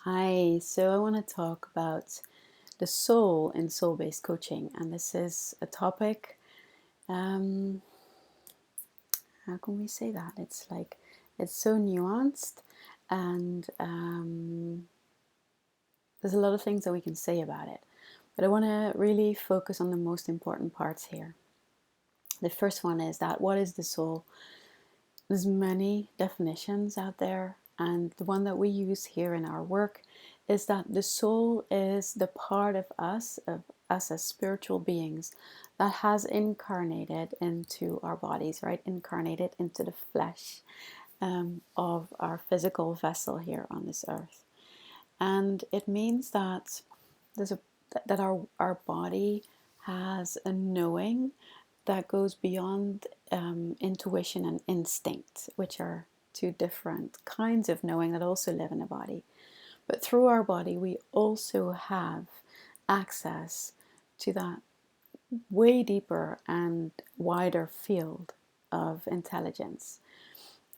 Hi, so I want to talk about the soul in soul-based coaching, and this is a topic. Um, how can we say that? It's like it's so nuanced, and there's a lot of things that we can say about it. But I want to really focus on the most important parts here. The first one is that what is the soul? There's many definitions out there, and the one that we use here in our work is that the soul is the part of us as spiritual beings that has incarnated into our bodies, right? Incarnated into the flesh of our physical vessel here on this earth. And it means that there's a that our body has a knowing that goes beyond intuition and instinct, which are two different kinds of knowing that also live in the body. But through our body, we also have access to that way deeper and wider field of intelligence.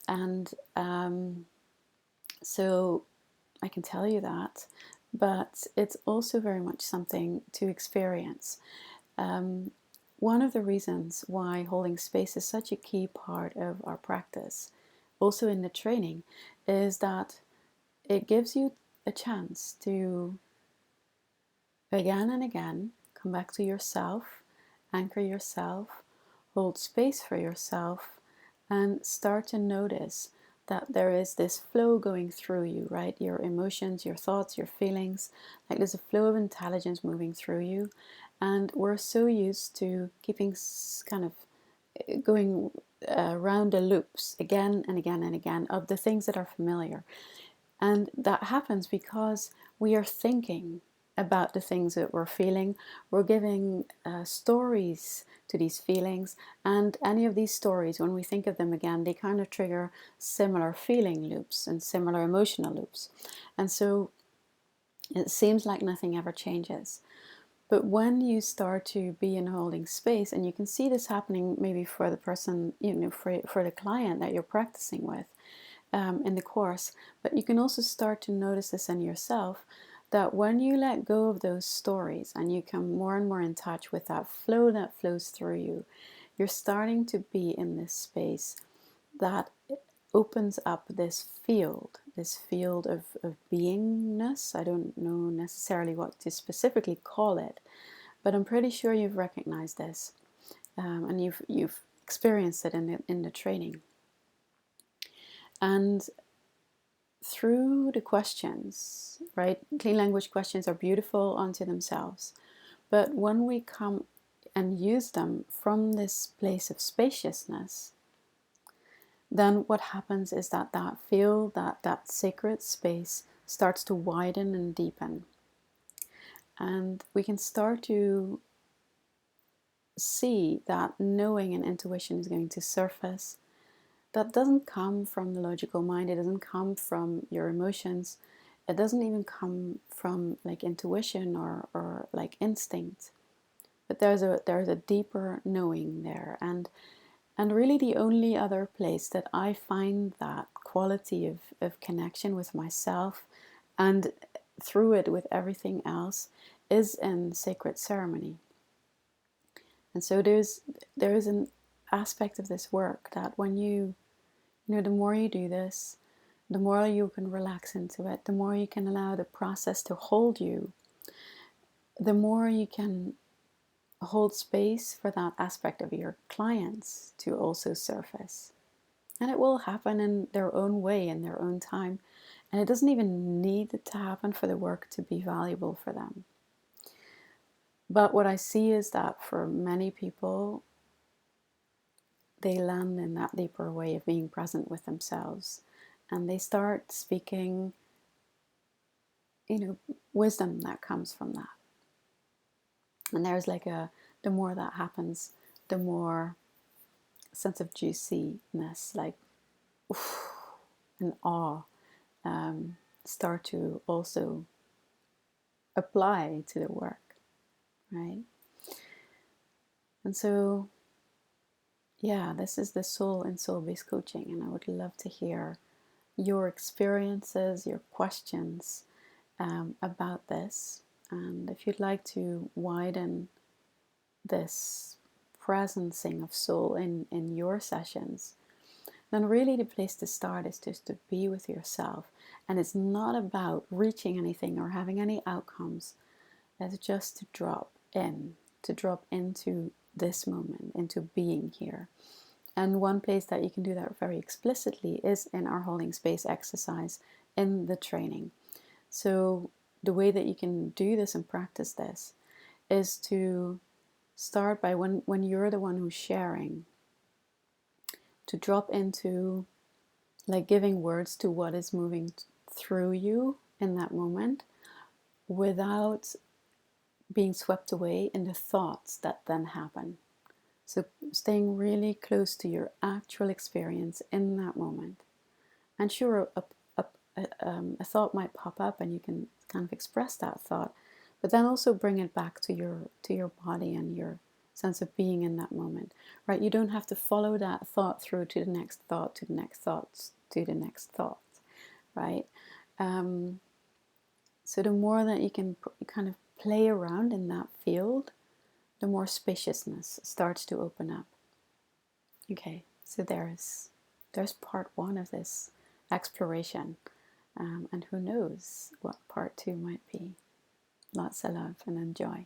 And so I can tell you that, but it's also very much something to experience. Um, One of the reasons why holding space is such a key part of our practice, also in the training, is that it gives you a chance to again and again come back to yourself, anchor yourself, hold space for yourself, and start to notice that there is this flow going through you, right? Your emotions, your thoughts, your feelings, like there's a flow of intelligence moving through you. And we're so used to keeping kind of going around the loops again and again and again of the things that are familiar. And that happens because we are thinking about the things that we're feeling. We're giving stories to these feelings, and any of these stories, when we think of them again, they kind of trigger similar feeling loops and similar emotional loops. And so it seems like nothing ever changes. But when you start to be in holding space, and you can see this happening maybe for the person, for the client that you're practicing with, in the course, but you can also start to notice this in yourself, that when you let go of those stories and you come more and more in touch with that flow that flows through you, you're starting to be in this space that opens up this field of beingness. I don't know necessarily what to specifically call it, but I'm pretty sure you've recognized this, and you've experienced it in the training. And through the questions, right? Clean language questions are beautiful unto themselves. But when we come and use them from this place of spaciousness, then what happens is that that field, that sacred space starts to widen and deepen. And we can start to see that knowing and intuition is going to surface. That doesn't come from the logical mind. It doesn't come from your emotions. It doesn't even come from like intuition or like instinct. But there's a deeper knowing there. And really the only other place that I find that quality of connection with myself and through it with everything else is in sacred ceremony. And so there is an aspect of this work that when the more you do this, the more you can relax into it, the more you can allow the process to hold you, the more you can hold space for that aspect of your clients to also surface. And it will happen in their own way, in their own time. And it doesn't even need to happen for the work to be valuable for them. But what I see is that for many people, they land in that deeper way of being present with themselves. And they start speaking, wisdom that comes from that. And there's like the more that happens, the more sense of juiciness, like oof, and awe, start to also apply to the work, right? And so, yeah, this is the soul and soul-based coaching, and I would love to hear your experiences, your questions, about this. And if you'd like to widen this presencing of soul in your sessions, then really the place to start is just to be with yourself. And it's not about reaching anything or having any outcomes. It's just to drop into this moment, into being here. And one place that you can do that very explicitly is in our holding space exercise in the training. So the way that you can do this and practice this is to start by when you're the one who's sharing, to drop into like giving words to what is moving through you in that moment without being swept away in the thoughts that then happen. So staying really close to your actual experience in that moment. And sure, a thought might pop up and you can kind of express that thought, but then also bring it back to your body and your sense of being in that moment, right? You don't have to follow that thought through to the next thought, to the next thoughts, to the next thought, right? So the more that you can kind of play around in that field, the more spaciousness starts to open up. Okay, so there's part one of this exploration, and who knows what part two might be. Lots of love and enjoy.